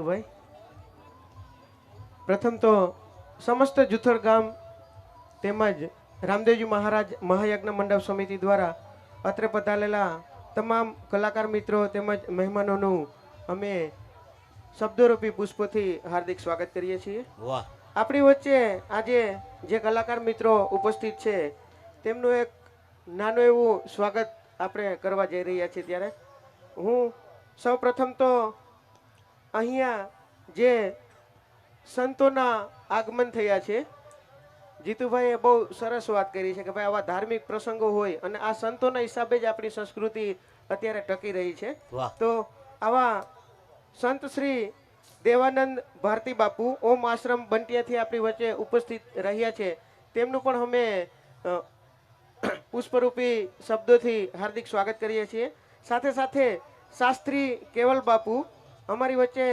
જીતુભાઈ. પ્રથમ તો સમસ્ત જુથળ ગામ તેમજ રામદેવજી મહારાજ મહાયજ્ઞ મંડપ સમિતિ દ્વારા અત્રે પધારેલા તમામ કલાકાર મિત્રો તેમજ મહેમાનોનું અમે શબ્દરૂપી પુષ્પોથી હાર્દિક સ્વાગત કરીએ છીએ. વાહ. આપણી વચ્ચે આજે જે કલાકાર મિત્રો ઉપસ્થિત છે તેમનું એક નાનું એવું સ્વાગત આપણે કરવા જઈ રહ્યા છીએ. ત્યારે હું સૌ પ્રથમ તો અહીંયા જે સંતોના આગમન થયા છે, જીતુભાઈએ બહુ સરસ વાત કરી છે કે ભાઈ આવા ધાર્મિક પ્રસંગો હોય અને આ સંતોના હિસાબે જ આપણી સંસ્કૃતિ અત્યારે ટકી રહી છે. તો આવા સંત શ્રી દેવાનંદ ભારતી બાપુ ઓમ આશ્રમ બંટિયાથી આપણી વચ્ચે ઉપસ્થિત રહ્યા છે. તેમનું પણ અમે પુષ્પરૂપી શબ્દોથી હાર્દિક સ્વાગત કરીએ છીએ. સાથે સાથે શાસ્ત્રી કેવલ બાપુ અમારી વચ્ચે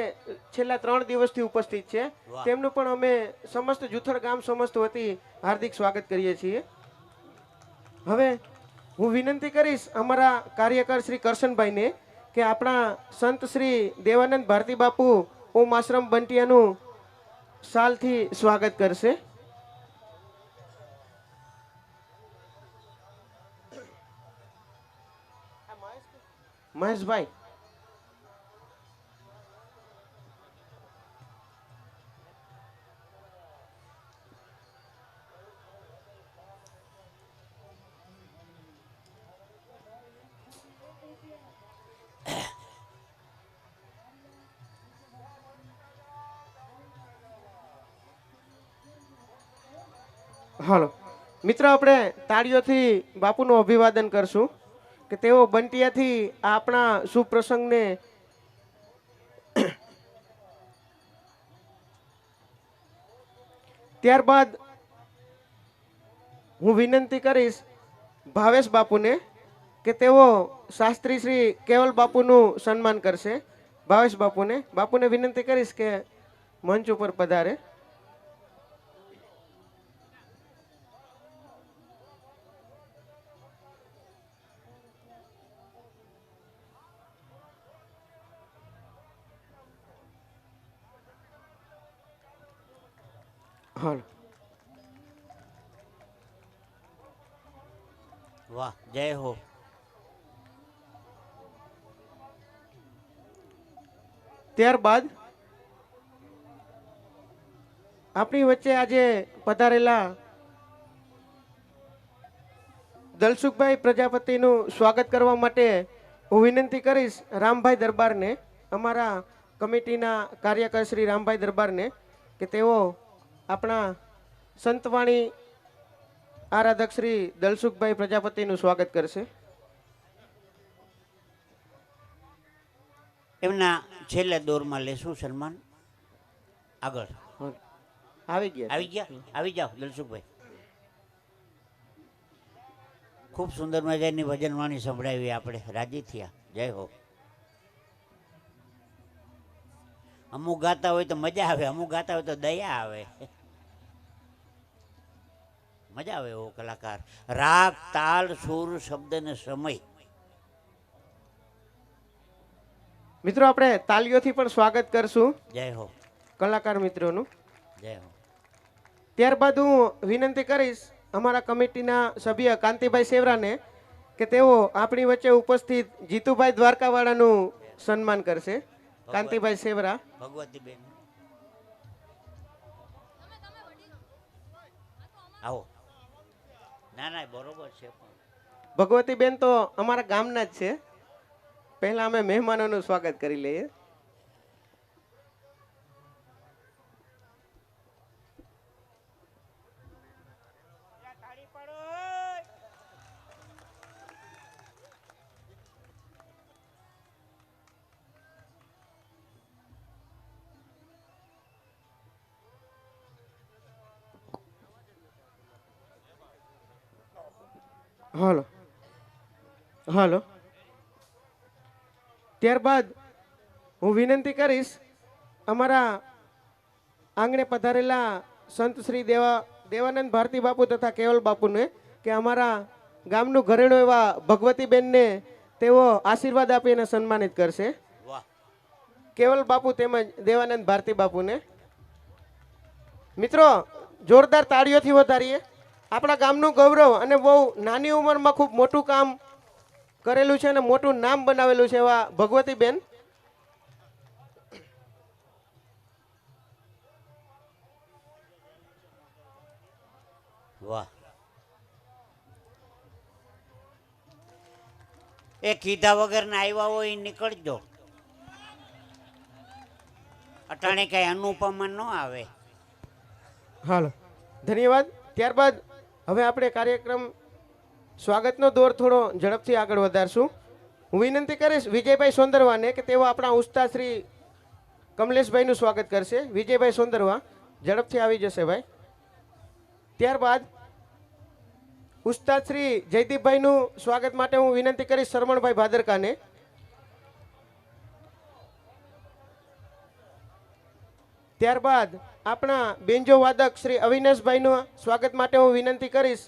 છેલ્લા 3 દિવસથી ઉપસ્થિત છે. તેમનું પણ અમે સમસ્ત જુથળ ગામ સમસ્ત વતી હાર્દિક સ્વાગત કરીએ છીએ. હવે હું વિનંતી કરીશ અમારા કાર્યકર શ્રી કરશનભાઈને કે આપણા સંત શ્રી દેવાનંદ ભારતી બાપુ ઓમ આશ્રમ બંટિયાનું શાલથી સ્વાગત કરશે. મહેશભાઈ, હાલો મિત્રો, આપણે તાળીઓથી બાપુનું અભિવાદન કરશું કે તેઓ બંટિયાથી આપણા શુભ પ્રસંગને ત્યારબાદ હું વિનંતી કરીશ ભાવેશ બાપુને કે તેઓ શાસ્ત્રી શ્રી કેવલ બાપુનું સન્માન કરશે. ભાવેશ બાપુને વિનંતી કરીશ કે મંચ ઉપર પધારે. વાહ, જય હો. ત્યારબાદ આપણી વચ્ચે આજે પધારેલા દલસુખભાઈ પ્રજાપતિનું સ્વાગત કરવા માટે હું વિનંતી કરીશ રામભાઈ દરબારને, અમારા કમિટીના કાર્યકર શ્રી રામભાઈ દરબારને, કે તેઓ આપણા સંતવાણી આરાધક શ્રી દલસુખભાઈ પ્રજાપતિનું સ્વાગત કરશે. એમના છેલ્લે દોરમાં લેશું સન્માન. આગળ આવી જાઓ દલસુખભાઈ. ખૂબ સુંદર મજાની ભજનવાણી સંભળાવી, આપણે રાજી થયા. જય હો. અમુક ગાતા હોય તો મજા આવે, અમુક ગાતા હોય તો દયા આવે. મજા આવે એવો કલાકાર. રાગ, તાલ, સુર, શબ્દ ને સમય. મિત્રો, આપણે તાલીઓથી પણ સ્વાગત કરશું જય હો કલાકાર મિત્રોનું. જય હો. ત્યારબાદ હું વિનંતી કરીશ અમારા કમિટીના સભ્ય કાંતિભાઈ સેવરાને કે તેઓ આપણી વચ્ચે ઉપસ્થિત જીતુભાઈ દ્વારકાવાળાનું સન્માન કરશે. કાંતિભાઈ સેવરા. ભગવતીબેન આવો. ના ના, બરોબર છે. ભગવતીબેન તો અમારા ગામના જ છે. પહેલા અમે મહેમાનોનું સ્વાગત કરી લઈએ. હાલો હાલો. ત્યારબાદ હું વિનંતી કરીશ અમારા આંગણે પધારેલા સંત શ્રી દેવાનંદ ભારતી બાપુ તથા કેવલ બાપુને કે અમારા ગામનું ઘરેણું એવા ભગવતીબેનને તેઓ આશીર્વાદ આપીને સન્માનિત કરશે. વાહ. કેવલ બાપુ તેમજ દેવાનંદ ભારતી બાપુને. મિત્રો જોરદાર તાળીઓથી વધારીએ. આપણા ગામનું ગૌરવ અને બહુ નાની ઉંમરમાં ખૂબ મોટું કામ કરેલું છે અને મોટું નામ બનાવેલું છે એવા ભગવતીબેન. વાહ. એ કીધા વગર ના આવ્યા હોય એ નીકળજો. અટાણે કઈ અનુપમા ન આવે. હાલો ધન્યવાદ. ત્યારબાદ હવે આપણે કાર્યક્રમ સ્વાગતનો દોર થોડો ઝડપથી આગળ વધારશું. હું વિનંતી કરીશ વિજયભાઈ સોંદરવાને કે તેઓ આપણા ઉસ્તાદ શ્રી કમલેશભાઈનું સ્વાગત કરશે. વિજયભાઈ સોંદરવા ઝડપથી આવી જશે ભાઈ. ત્યારબાદ ઉસ્તાદ શ્રી જયદીપભાઈનું સ્વાગત માટે હું વિનંતી કરીશ શરમણભાઈ ભાદરકાને. ત્યારબાદ આપણા બેન્જો વાદક શ્રી અવિનાશભાઈનું સ્વાગત માટે હું વિનંતી કરીશ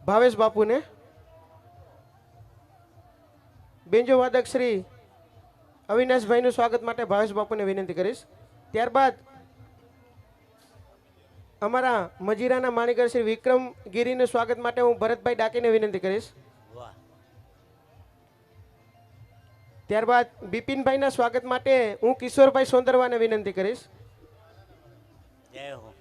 ભાવેશ બાપુને. બેન્જો વાદક શ્રી અવિનાશભાઈનું સ્વાગત માટે ભાવેશ બાપુને વિનંતી કરીશ. ત્યારબાદ અમારા મજીરાના માણીગર શ્રી વિક્રમ ગીરીનું સ્વાગત માટે હું ભરતભાઈ ડાકીને વિનંતી કરીશ. વાહ. ત્યારબાદ બિપિનભાઈના સ્વાગત માટે હું કિશોરભાઈ સોંદરવાને વિનંતી કરીશ. જય હો.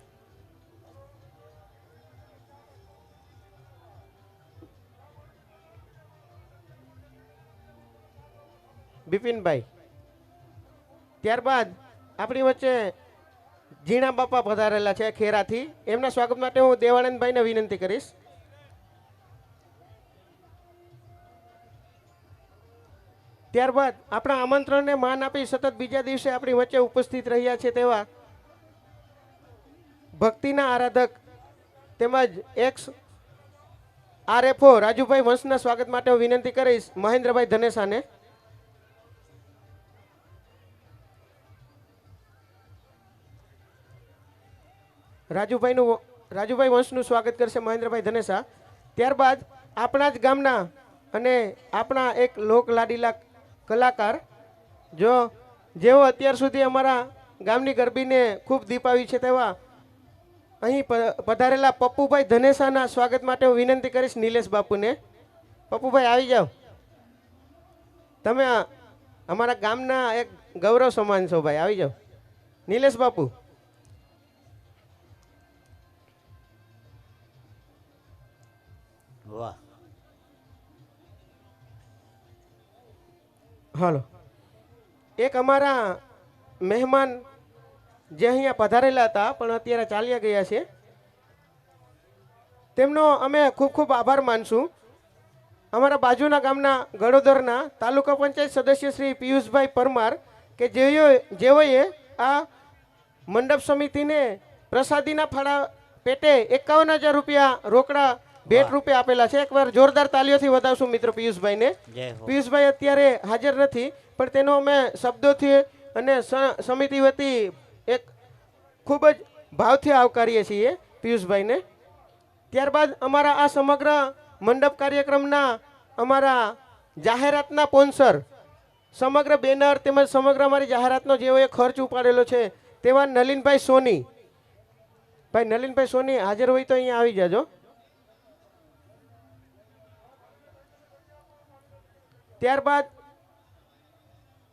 બિપિનભાઈ. ત્યારબાદ આપણી વચ્ચે ઝીણા બાપા પધારેલા છે ખેરાથી. એમના સ્વાગત માટે હું દેવાનંદભાઈને વિનંતી કરીશ. ત્યારબાદ આપણા આમંત્રણને માન આપી સતત બીજા દિવસે આપણી વચ્ચે ઉપસ્થિત રહ્યા છે તેવા ભક્તિના આરાધક તેમજ એક્સ આરએફઓ રાજુભાઈ વંશના સ્વાગત માટે હું વિનંતી કરીશ મહેન્દ્રભાઈ ધનેસાને. રાજુભાઈ વંશનું સ્વાગત કરશે મહેન્દ્રભાઈ ધનેસા. ત્યારબાદ આપણા જ ગામના અને આપણા એક લોક લાડીલા કલાકાર જેઓ અત્યાર સુધી અમારા ગામની ગરબીને ખૂબ દીપાવી છે તેવા અહીં પધારેલા પપ્પુભાઈ ધનેસાના સ્વાગત માટે હું વિનંતી કરીશ નિલેશ બાપુને. પપ્પુભાઈ આવી જાઓ. તમે અમારા ગામના એક ગૌરવ સમાન છો ભાઈ, આવી જાઓ. નિલેશ બાપુ. વાહ. હાલો. એક અમારા મહેમાન જે અહીંયા પધારેલા હતા પણ અત્યારે ચાલ્યા ગયા છે, તેમનો અમે ખૂબ ખૂબ આભાર માનશું. અમારા બાજુના ગામના ગળોદરના તાલુકા પંચાયત સદસ્ય શ્રી પિયુષભાઈ પરમાર કે જેઓએ આ મંડપ સમિતિને પ્રસાદીના ફાળા પેટે 51,000 રૂપિયા રોકડા ભેટ રૂપે આપેલા છે. એકવાર જોરદાર તાલીઓથી વધાવશું મિત્રો પિયુષભાઈને. પિયુષભાઈ અત્યારે હાજર નથી પણ તેનો અમે શબ્દોથી અને સમિતિ વતી એક ખૂબ જ ભાવથી આવકારીએ છીએ પિયુષભાઈને. ત્યારબાદ અમારા આ સમગ્ર મંડપ કાર્યક્રમના અમારા જાહેરાતના સ્પોન્સર, સમગ્ર બેનર તેમજ સમગ્ર અમારી જાહેરાતનો જેઓએ ખર્ચ ઉપાડેલો છે તેવા નલિનભાઈ સોની. ભાઈ નલિનભાઈ સોની હાજર હોય તો અહીંયા આવી જાજો. ત્યારબાદ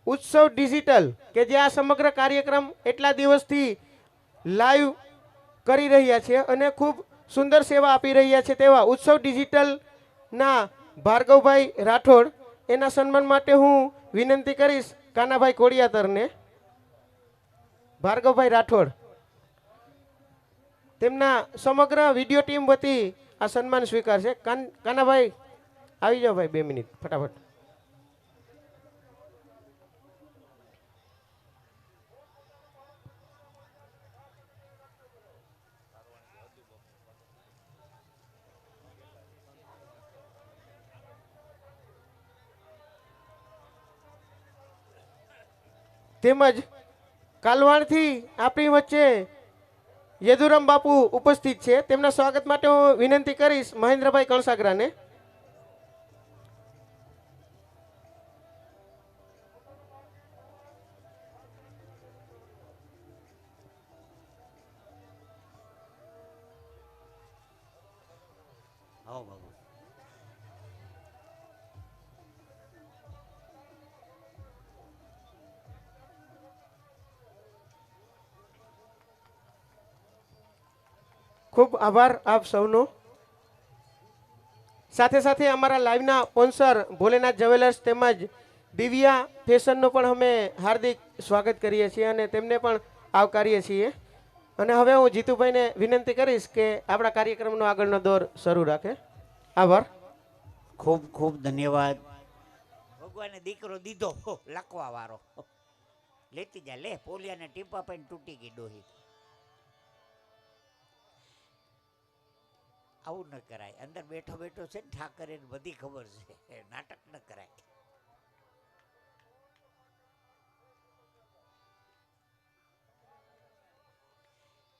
ઉત્સવ ડિજિટલ કે જે આ સમગ્ર કાર્યક્રમ એટલા દિવસથી લાઈવ કરી રહ્યા છે અને ખૂબ સુંદર સેવા આપી રહ્યા છે તેવા ઉત્સવ ડિજિટલના ભાર્ગવભાઈ રાઠોડ, એના સન્માન માટે હું વિનંતી કરીશ કાનાભાઈ કોડિયાતરને. ભાર્ગવભાઈ રાઠોડ તેમના સમગ્ર વિડીયો ટીમ વતી આ સન્માન સ્વીકારશે. કાનાભાઈ આવી જાઓ ભાઈ, 2 મિનિટ ફટાફટ. તેમજ કાલવાણથી આપણી વચ્ચે યદુરામ બાપુ ઉપસ્થિત છે. તેમના સ્વાગત માટે હું વિનંતી કરીશ મહેન્દ્રભાઈ કણસાગરાને. આવો બાબુ. ખૂબ આભાર આપ સૌનો. સાથે સાથે અમારા લાઈવના સ્પોન્સર ભોલેનાથ જ્વેલર્સ તેમજ દિવ્યા ફેશનનું પણ અમે હાર્દિક સ્વાગત કરીએ છીએ અને તેમને પણ આવકારીએ છીએ. અને હવે હું જીતુભાઈને વિનંતી કરીશ કે આપણા કાર્યક્રમનો આગળનો દોર શરૂ રાખે. આભાર. ખૂબ ખૂબ ધન્યવાદ. ભગવાને દીકરો દીધો લખવા વાળો. લેતી જા લે, પોલિયાને ટીપા પાઈને તૂટી ગઈ ડોહી. આવું ન કરાય. અંદર બેઠો બેઠો છે ને ઠાકરે બધી ખબર છે, નાટક ન કરાય.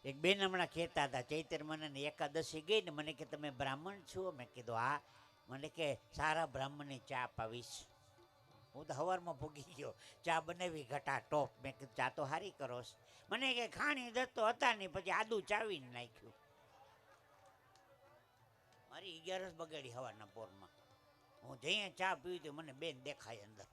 એક બેન હમણાં કહેતા હતા ચૈતર મને એકાદશી ગઈ ને મને કે તમે બ્રાહ્મણ છો? મેં કીધું હા. મને કે સારા બ્રાહ્મણની ચા પાવીશ. હું તો સવારમાં ભૂગી ગયો, ચા બનાવી ઘટા ટોપ. મેં કીધું ચા તો સારી કરોસ. મને કે ખાણી દત્તો હતા નહીં, પછી આદુ ચાવીને નાખ્યું. મારી 11 બગાડી હવાના પોરમાં. હું જઈએ ચા પીવી તો મને બેન દેખાય અંદર.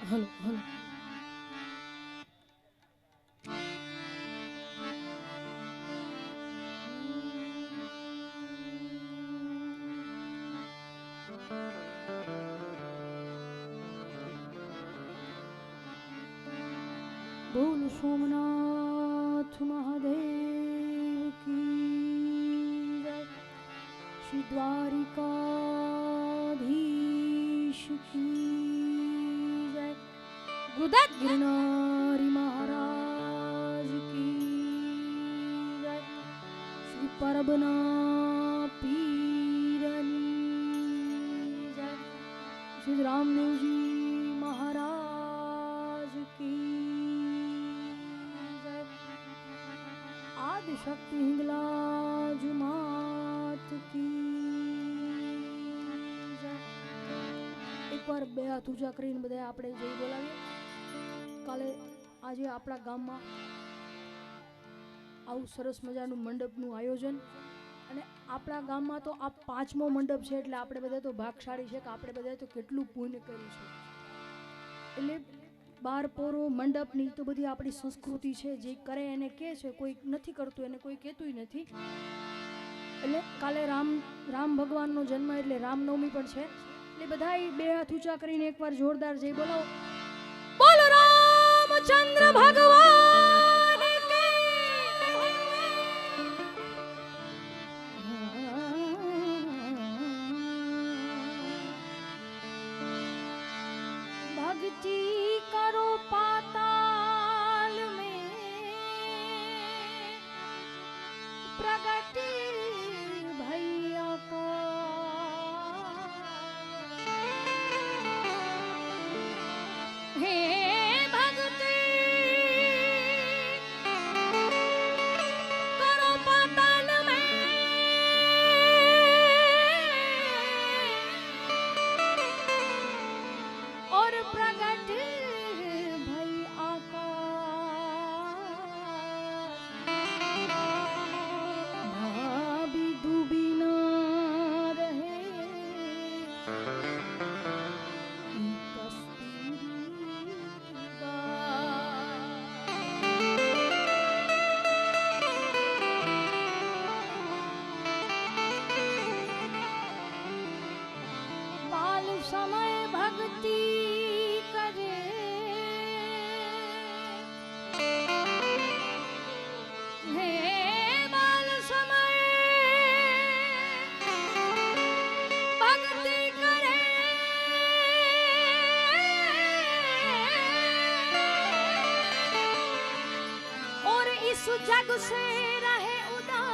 Hello hello. બોલ સોમનાથ મહાદેવ કી જય. શ્રી દ્વારિકાધીશ કી જય. ગુદાત ગિરનારી મહારાજ કી જય. શ્રી પરબના પીરની જય. શ્રી રામદેવજી મહારાજ કી જય. આદિ શક્તિ હિંગલાજ માત કી જય. એકવાર બે હાથ ઊંચા કરીને બધા આપણે જઈ બોલાવીએ. કાલે આજે આપણા ગામમાં આવું સરસ મજાનું મંડપનું આયોજન, અને આપણા ગામમાં તો આ 5મો મંડપ છે, એટલે આપણે બધા તો ભાગશાળી છે કે આપણે બધા તો કેટલું પુણ્ય કર્યું છે. એટલે બાર પોરો મંડપની તો બધી આપણી સંસ્કૃતિ છે. જે કરે એને કહે છે, કોઈ નથી કરતું એને કોઈ કહેતું નથી. એટલે કાલે રામ ભગવાનનો જન્મ એટલે રામનવમી પણ છે. એટલે બધા બે હાથ ઊંચા કરીને એકવાર જોરદાર જઈ બોલાવો. બોલો રામચંદ્ર ભગવાન भक्ति करो पाताल में प्रगट भैया का हे भक्ति करो पाताल में और प्रगट भई आकाश. इस जग से रहे उदास,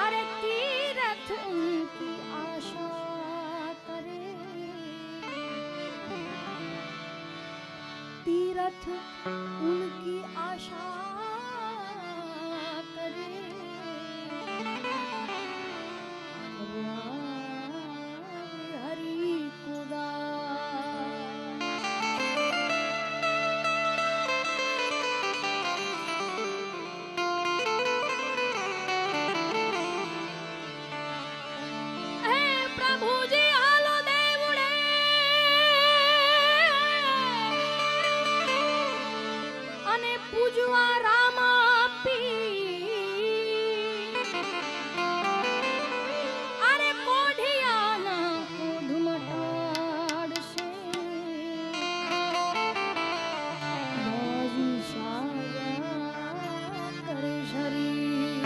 अरे तीरथ उनकी आशा करे, तीरथ उनकी आशा करे, हरि खुदा। હે પ્રભુજી હાલો દેવડે, અને પૂજવા રામા પી, અરે કોઢિયાના કોઢ મટાડશે, બાજુ સાયા કરે શરીર।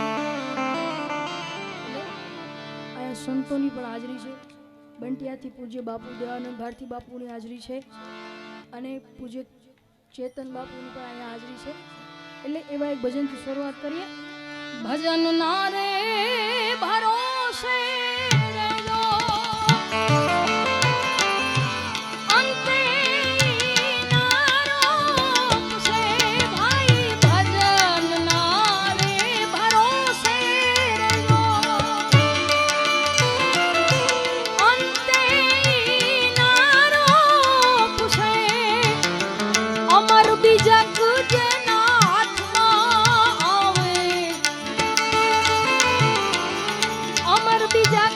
આ સંતોની પણ હાજરી છે, બંટિયાથી પૂજ્ય બાપુ દયાનંદ ભારતી બાપુની હાજરી છે, અને પૂજ્ય ચેતન બાપુની પણ અહીંયા હાજરી છે। એટલે એવા એક ભજનથી શરૂઆત કરીએ। ભજન ના રે ભરોસે રહેજો, અંતે ના રોકશે ભાઈ, ભજન ના રે ભરોસે રહેજો, અંતે ના રોકશે, અમર બીજા જેના હાથમાં આવે, અમર બીજા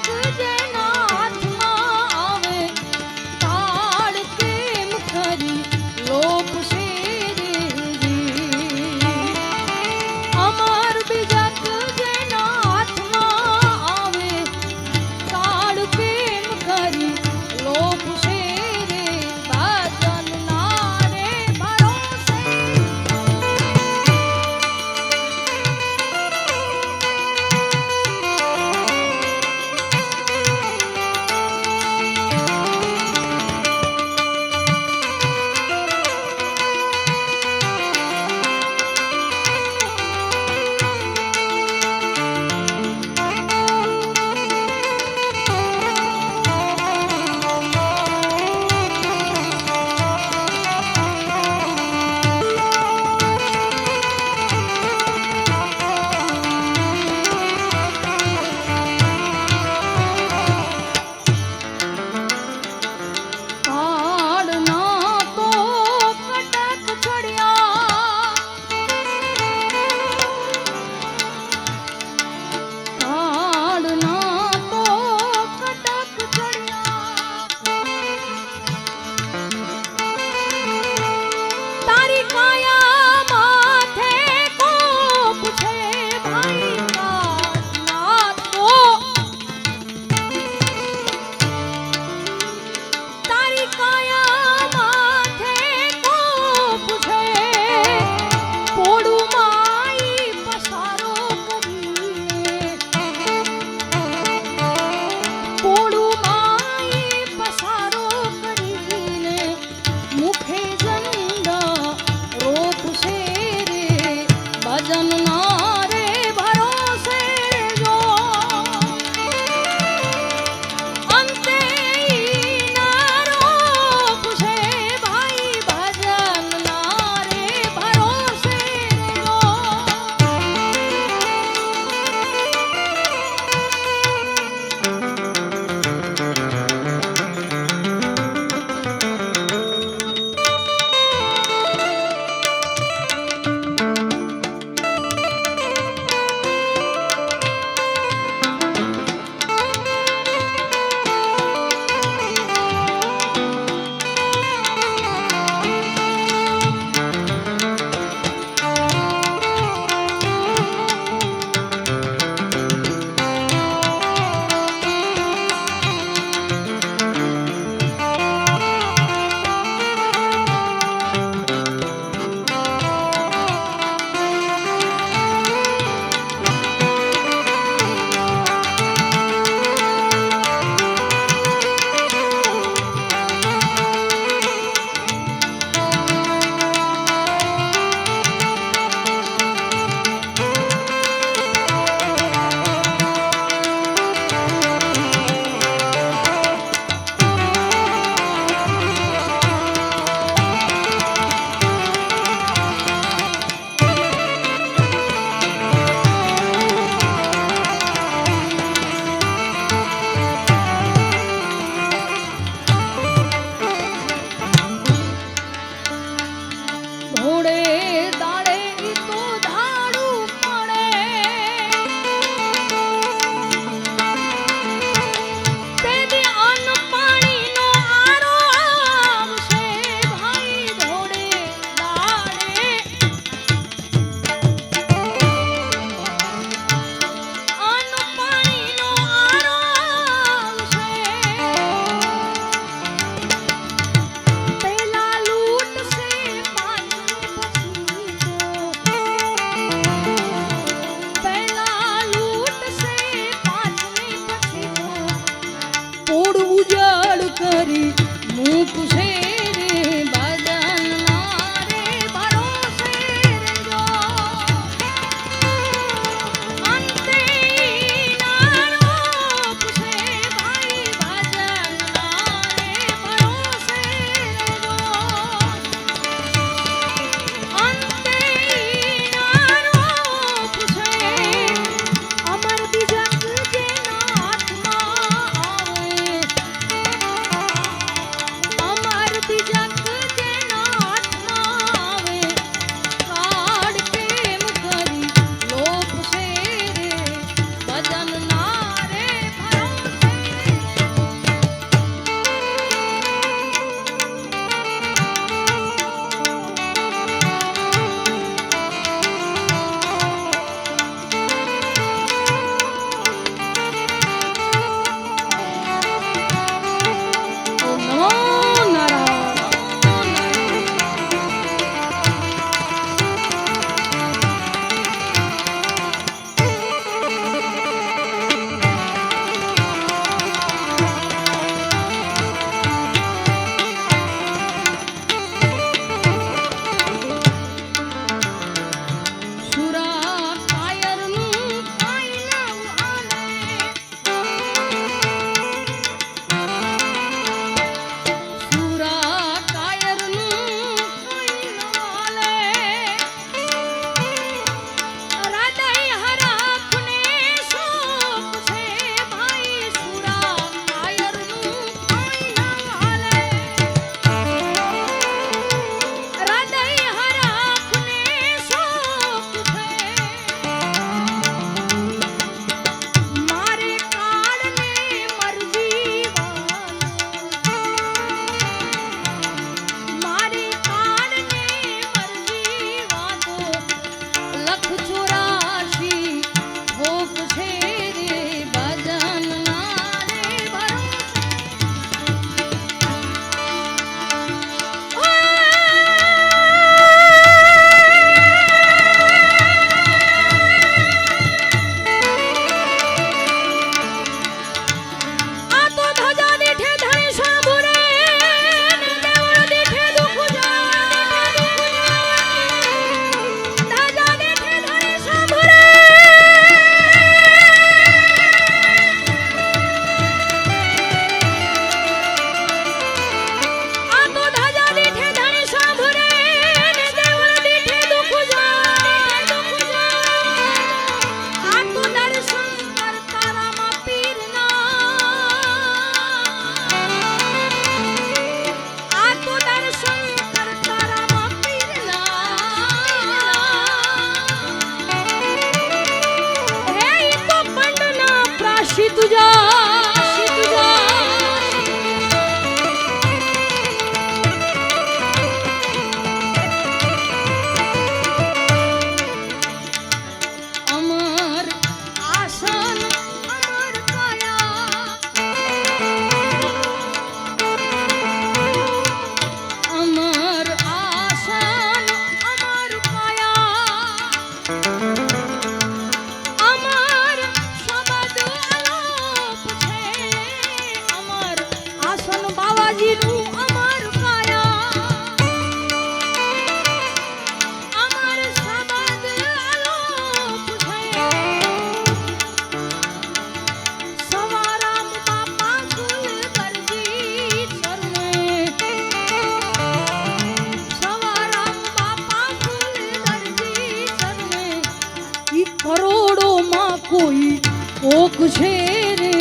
કોક છે રે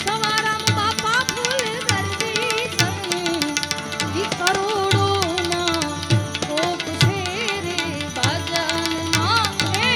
સવારામ બાપા ફૂલ દર્દી તમને ઈ કરોડોના કોક છે રે ભજનમાં એ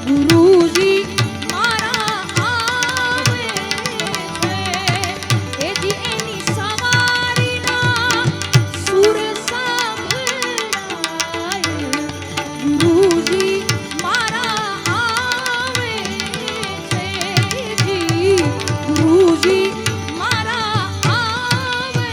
ગુરુજી મારા આવે છે એજી એની સવારીના સુર સાંભળાય ગુરુજી મારા આવે છે જી ગુરુજી મારા આવે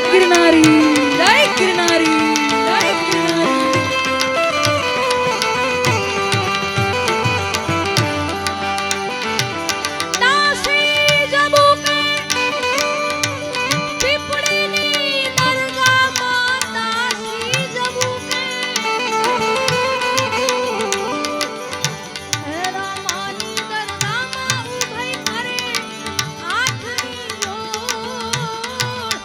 गिरनारी जय गिरनारी जय गिरनारी दासी जबुके પીપળીની દરગાહમાં દાસી જબુકે હે રામાની દરગાહમાં ઊભી કરે હાથની જોડ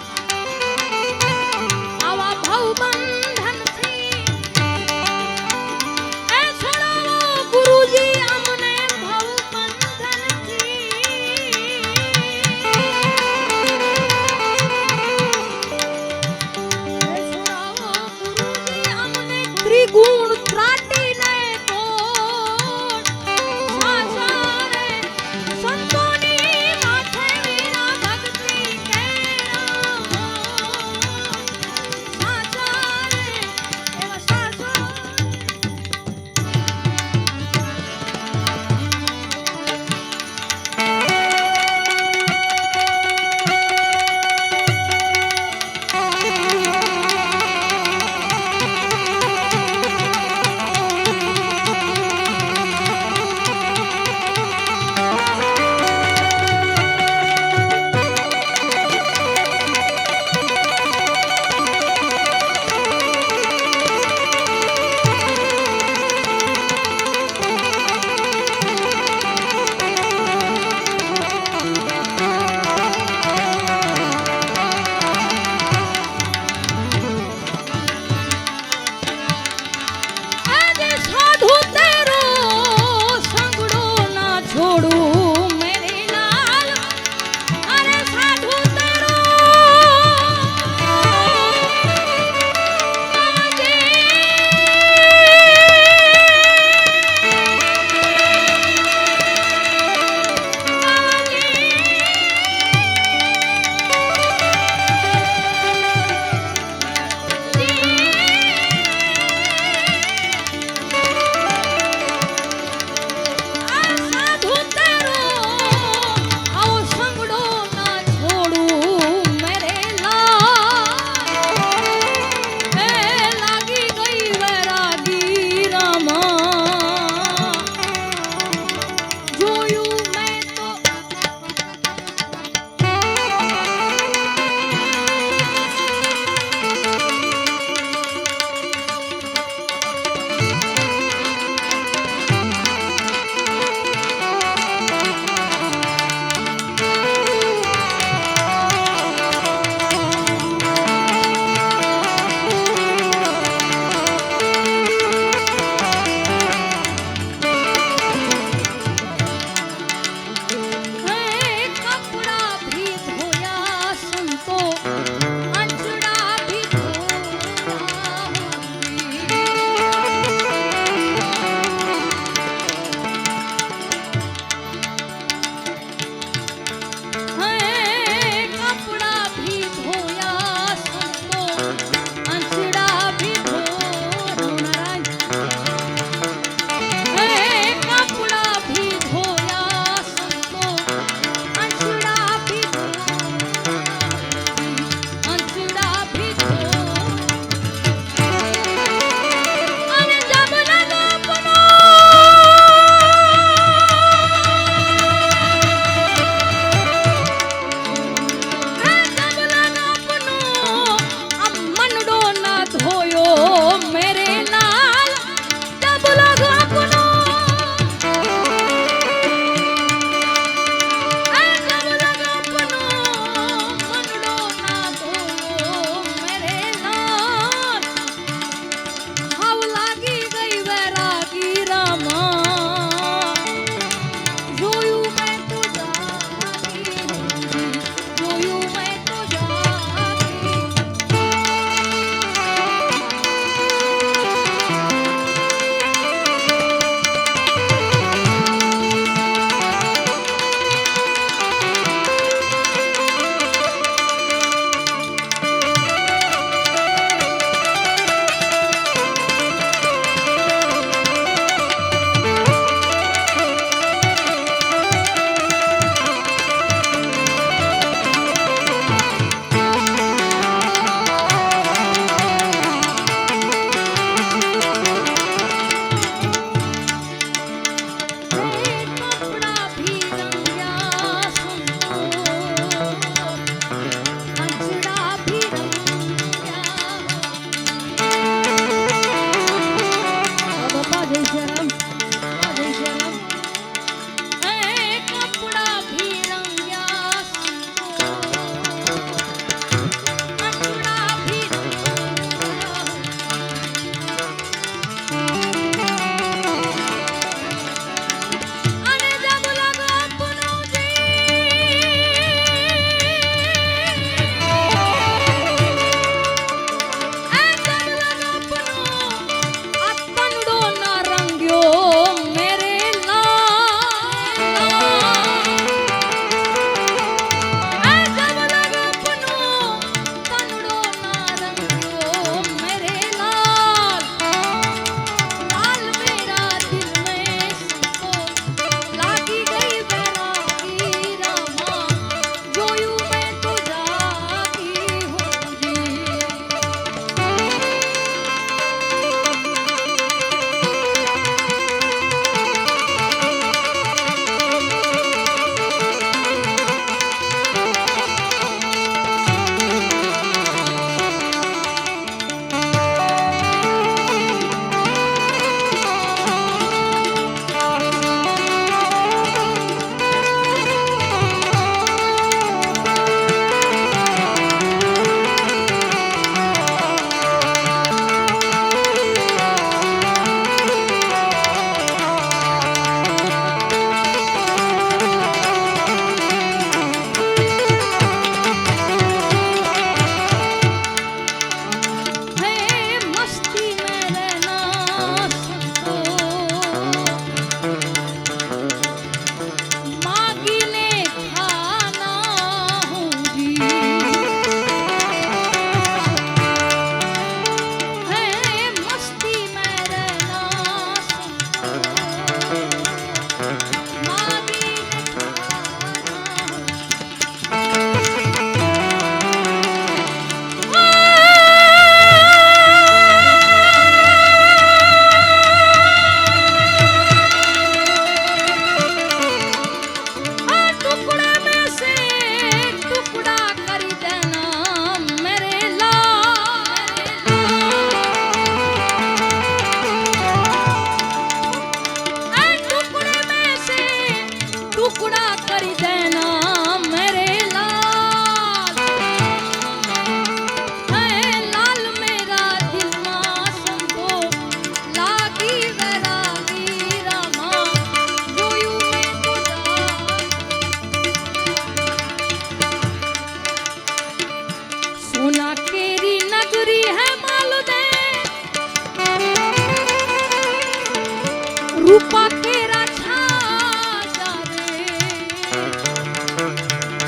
રૂપા કેરા છાયા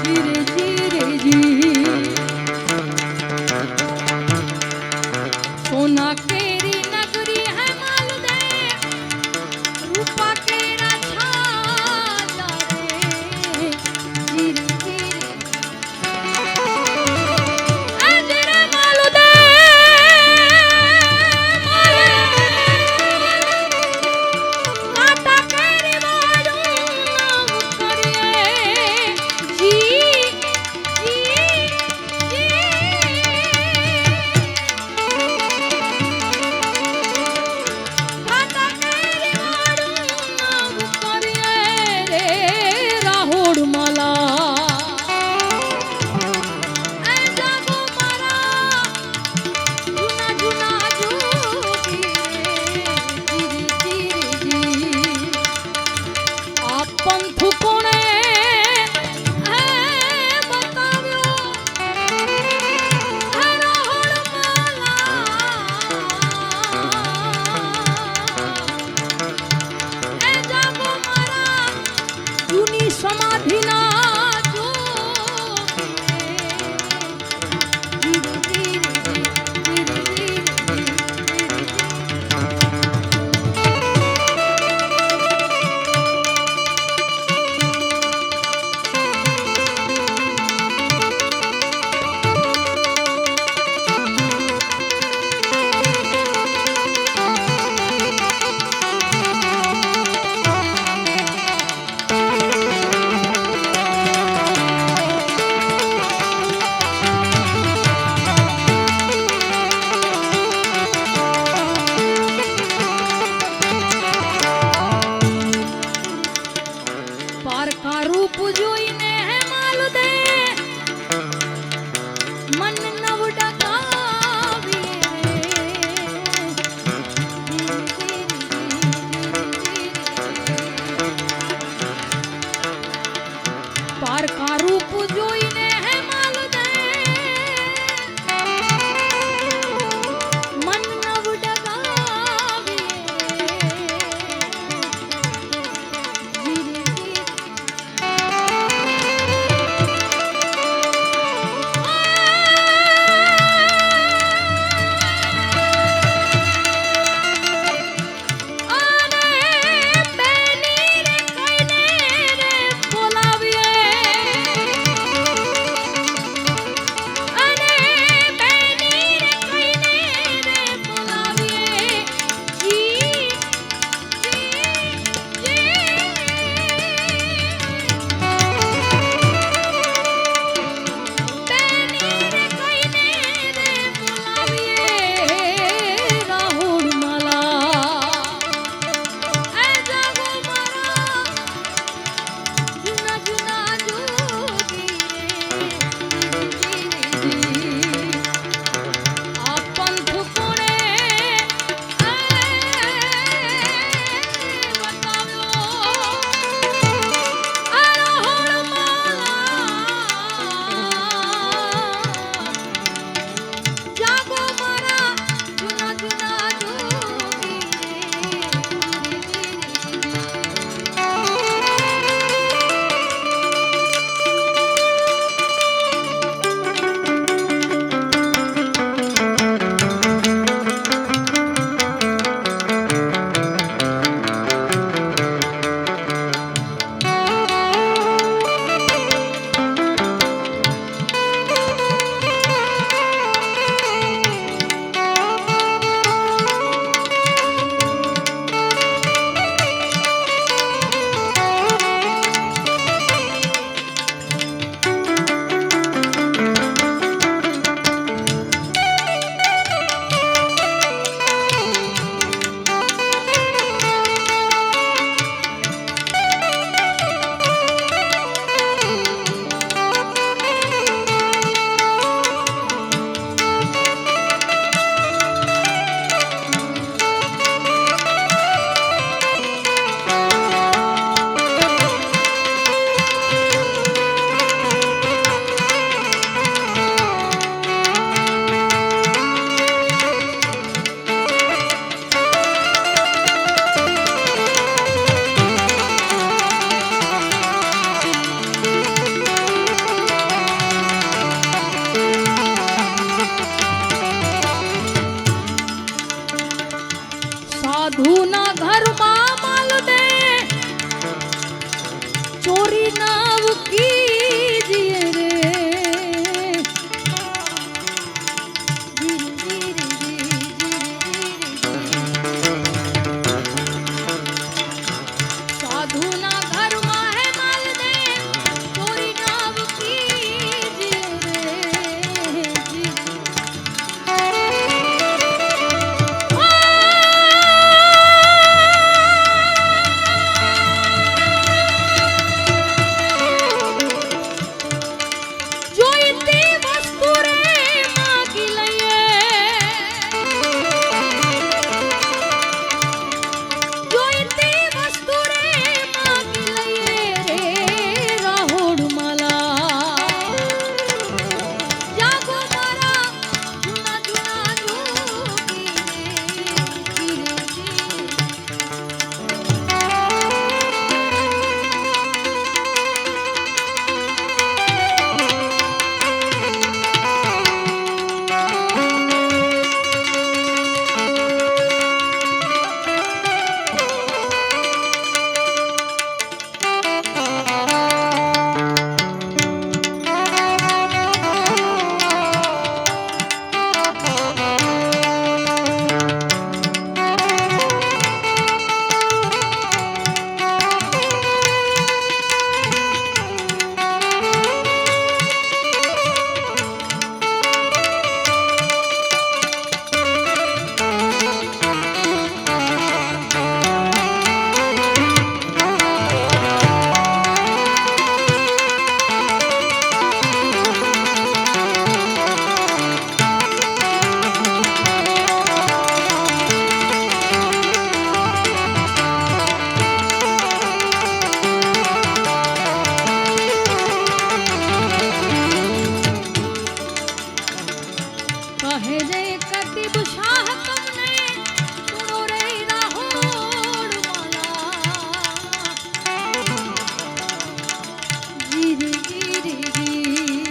રે જીરે જી સોના કેરી નગરી હે માલદે રૂપા કેરા છાયા રે જીરે જીરે અંજરે માલદે માતા કેરી વાડું કરીએ જી જી માતા કેરી વાડું કરીએ રે રાહોડ માલા એ જાગો મારા જૂના જૂના જોગી જીરી જીરી આ પંથ કોણે હે બતાવ્યો હે રાહોડ માલા એ જાગો મારા જૂની સમાધિના જોગી પારકા રૂપ જોઈને હે માલદે મન નવ ડગાવી પારકા રૂપ જોઈને હે માલદે મન નવ ડગાવી જીરે કહે રે કતિબ શાહ તમને સુનો રે રાહોડ માલા જીરી જીરી જી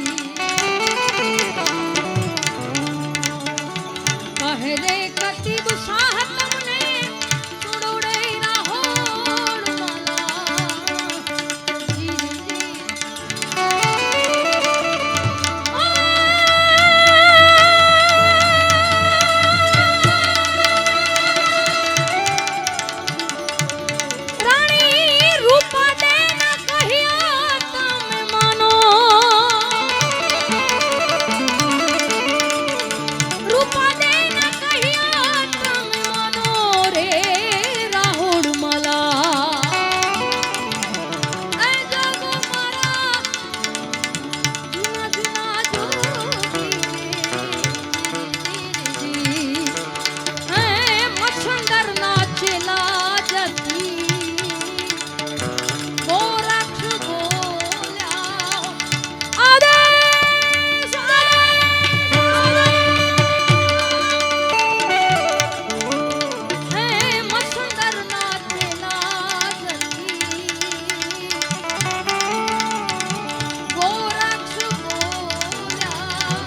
કહે રે કતિબ શાહ તમને સુનો રે રાહોડ માલા જીરી જી રાણી રૂપા દેના કહ્યા તમે માનો રૂપા દેના કહ્યા તમે માનો રે રાહોડ માલા એ જગ મારા જૂના જૂના જોગી હે મચ્છંદર ના ચેલા જતી ગોરક્ષ બોલ્યા આદેશ હે મચ્છંદર ના ચેલા જતી ગોરક્ષ બોલ્યા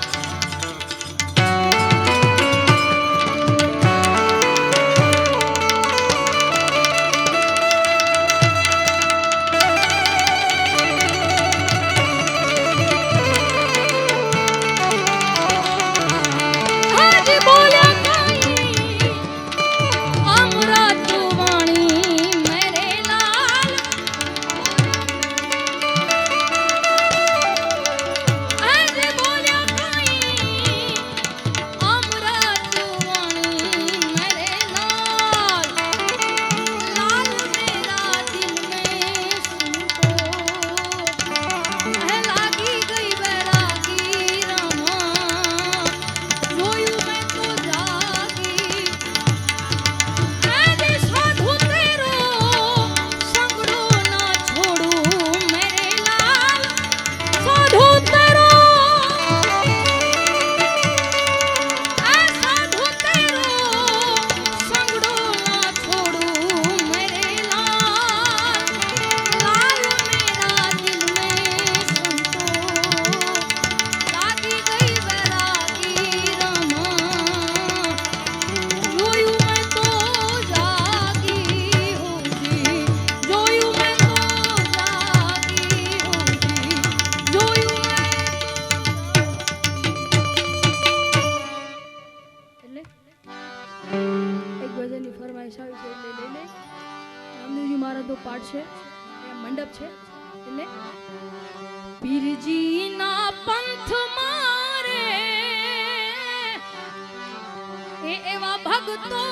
હાજી બોલ્યા કાઈ અમૃત વાણી મેરે લાલ હાજી બોલ્યા કાઈ અમૃત વાણી મેરે લાલ લાલ મેરા દિલ મેં સુનકો હે લાગી ગઈ બેરાગી રમા જોયું મેં તો જાગી આજે સાધુ તેરો સંગડો ના છોડું મેરે લાલ સાધુ તેરો આ સાધુ તેરો સંગડો ના છોડું મેરે લાલ લાલ મેરા દિલ મેં સુનતો લાગી ગઈ બેરાગી રમા જોયું મેં તો જાગી હોજી જોયું મેં તો જાગી હોજી જોયું મેં એટલે એક ભજનની ફરમાઈશ આવી છે એટલે લઈ લે રામદેવજી મહારાજ તો પાઠ છે એ મંડપ છે એટલે પીરજીના પંથ મારે એ એવા ભક્તો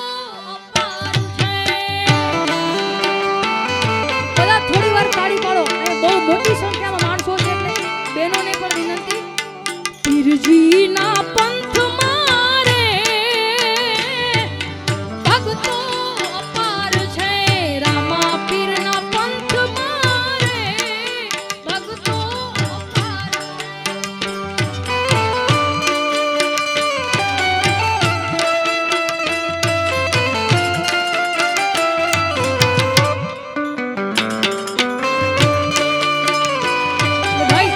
અપાર છે બધા થોડી વાર તાળી પાડો એ બહુ મોટી સંખ્યામાં માણસો છે એટલે બહેનોને પણ વિનંતી પીરજીના પંથ મારે ભક્તો અપાર છે રામા પીરના પંથ મારે ભક્તો અપાર ભાઈ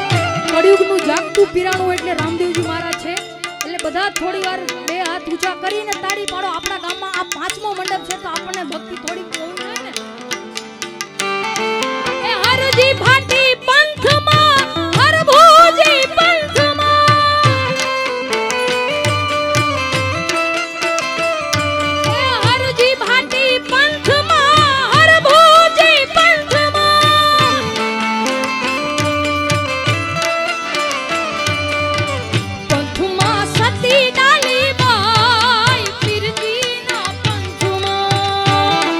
કળિયુગનું જાગતું પીરાણું એટલે રામદેવજી મહારાજ છે એટલે બધા થોડી વાર બે હાથ ઊંચા કરીને તાળી પાડો આપણા ગામમાં આ 5મો મંડપ છે તો આપણને ભક્તિ થોડીક હોવી જોઈએ ને એ હરજી ભાટી પંથમાં હરભોજી પંથમાં એ હરજી ભાટી પંથમાં હરભોજી પંથમાં પંથમાં સતી ડાલી બાઈ પીરજીના પંથમાં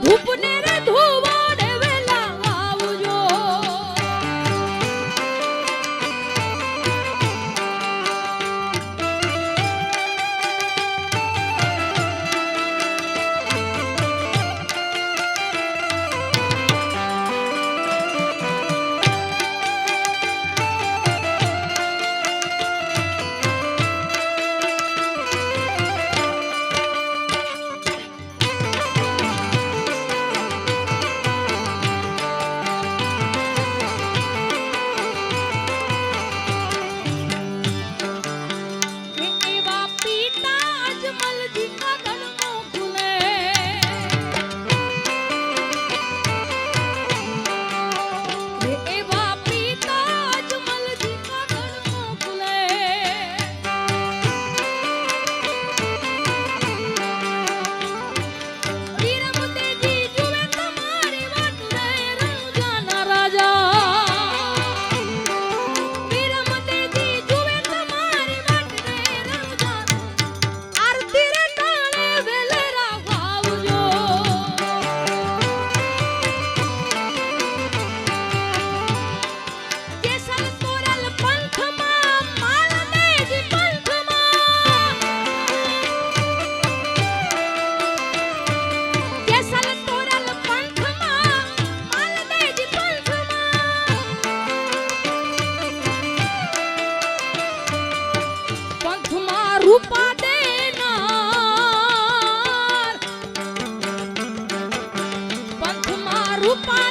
ધૂપને રે ધોવાડે વેલા આવજો. એવા પિતા અજમલજી આગળનો ખુલે. એવા પિતા અજમલજી આગળનો ખુલે. વીરમતેજી જુએ તમારી વાટ રે રણુજાના રાજા. વીરમતેજી જુએ તમારી વાટ રે રણુજાના. આરતી રે ટાણે વેલેરા વાવજો. કેસર તોરલ પંથમાં માલદેજી પંથમાં. કેસર તોરલ પંથમાં માલદેજી પંથમાં. પંથમાં રૂપા દેનાર. પંથમાં રૂપા